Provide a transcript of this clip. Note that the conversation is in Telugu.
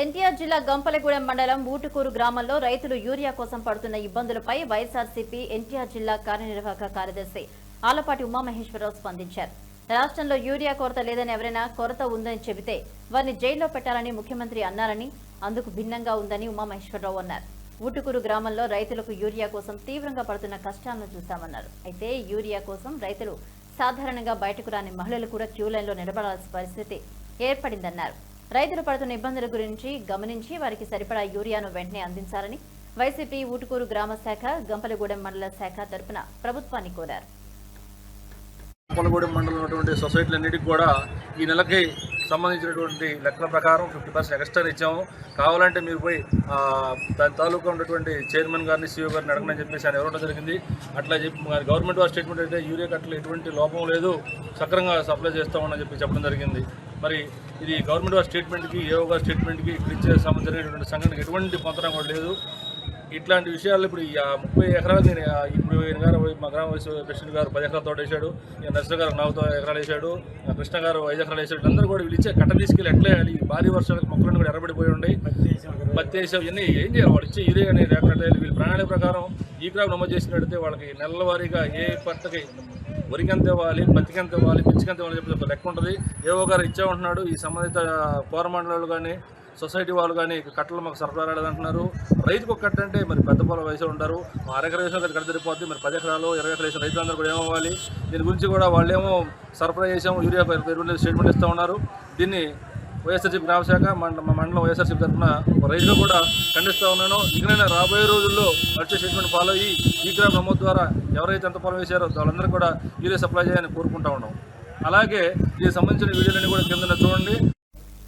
ఎన్టీఆర్ జిల్లా గంపలగూడెం మండలం ఊటుకూరు గ్రామంలో రైతులు యూరియా కోసం పడుతున్న ఇబ్బందులపై వైఎస్ఆర్సీపీ ఎన్టీఆర్ జిల్లా కార్యనిర్వాహక కార్యదర్శి ఆలపాటి ఉమామహేశ్వరరావు స్పందించారు. రాష్ట్రంలో యూరియా కొరత లేదని ఎవరైనా కొరత ఉందని చెబితే వారిని జైల్లో పెట్టాలని ముఖ్యమంత్రి అన్నారని, అందుకు భిన్నంగా ఉందని ఉమామహేశ్వరరావు అన్నారు. ఊటుకూరు గ్రామంలో రైతులకు యూరియా కోసం తీవ్రంగా పడుతున్న కష్టాలను చూశామన్నారు. అయితే యూరియా కోసం రైతులు సాధారణంగా బయటకు రాని మహిళలు కూడా క్యూ లైన్లో నిలబడాల్సిన పరిస్థితి ఏర్పడిందన్నారు. రైతులు పడుతున్న ఇబ్బందుల గురించి గమనించి వారికి సరిపడా యూరియాను వెంటనే అందించాలని వైసీపీ ఊటుకూరు గ్రామ శాఖ, గంపలగూడెం మండల శాఖ తరపున ప్రభుత్వాన్ని కోరారు. గంపలగూడెం మండలం ఉన్నటువంటి సొసైటీలన్నిటికీ కూడా ఈ నెలకి సంబంధించినటువంటి లెక్కల ప్రకారం 50% ఎక్స్ట్రా ఇచ్చాము. కావాలంటే మీరు పోయి దాని తాలూకా ఉన్నటువంటి చైర్మన్ గారిని, సీఓ గారిని అడగమని చెప్పేసి ఆయన ఎవరడం జరిగింది. అట్లా చెప్పి గవర్నమెంట్ వారి స్టేట్మెంట్ అయితే యూరియా కట్టలు ఎటువంటి లోపం లేదు, సక్రంగా సప్లై చేస్తామని చెప్పడం జరిగింది. మరి ఇది గవర్నమెంట్ వారి స్టేట్మెంట్కి, ఏఓ గారి స్టేట్మెంట్కి ఇక్కడ ఇచ్చే జరిగినటువంటి సంఘటనకి ఎటువంటి పొంతనం కూడా లేదు. ఇట్లాంటి విషయాలు ఇప్పుడు 30 ఎకరాలు నేను ఇప్పుడు గారు మా గ్రామ వైస్ ప్రెసిడెంట్ గారు 10 ఎకరాల తోట వేసాడు, నర్సర్ గారు 4 ఎకరాలు వేసాడు, కృష్ణ గారు 5 ఎకరాలు వేసాడు. అందరూ కూడా వీళ్ళు ఇచ్చే కట్ట తీసుకెళ్ళి ఎట్లా వేయాలి? భారీ వర్షాలకు మొక్కలను కూడా ఎర్రబడిపోయి ఉన్నాయి, పత్తి వేసావు, ఇవన్నీ ఏం చేయాలి? వాళ్ళు ఇచ్చే యూరియా అనేది లేకుండా వీళ్ళు ప్రణాళిక ప్రకారం ఈ క్రాప్ నమోదు చేసినట్టయితే వాళ్ళకి నెలల వారీగా ఏ పంటకి వరికి ఎంత ఇవ్వాలి, పత్తికి ఎంత ఇవ్వాలి, మిర్చికి ఎంత ఇవ్వాలి చెప్పి ఒక లెక్క ఉంటుంది. ఏవో గారు ఇచ్చామంటున్నాడు. ఈ సంబంధిత పౌరమండలాలు కానీ సొసైటీ వాళ్ళు కానీ కట్టలు మాకు సరఫరా రాలేదంటున్నారు. రైతుకు ఒక కట్ట అంటే మరి పెద్ద పొలం వేసే ఉంటారు, 6 ఎకరాలు వేసిన కట్ట సరిపోద్ది. మరి 10 ఎకరాలు 20 ఎకరాలు వేసిన రైతులందరూ కూడా ఏమవ్వాలి? దీని గురించి కూడా వాళ్ళేమో సరఫరా చేసాము, యూరియా స్టేట్మెంట్ ఇస్తూ ఉన్నారు. దీన్ని వైఎస్ఆర్సీపీ గ్రామ శాఖ మండలం వైఎస్ఆర్సీపీ తరఫున రైతులు కూడా ఖండిస్తూ ఉన్నాను. ఇకనైనా రాబోయే రోజుల్లో వచ్చే స్టేట్మెంట్ ఫాలో అయ్యి ఈ క్రాప్ నమోదు ద్వారా ఎవరైతే ఎంత పొలం వేశారో వాళ్ళందరూ కూడా యూరియా సప్లై చేయాలని కోరుకుంటా ఉన్నాం. అలాగే దీనికి సంబంధించిన వీడియోలన్నీ కూడా కింద చూడండి.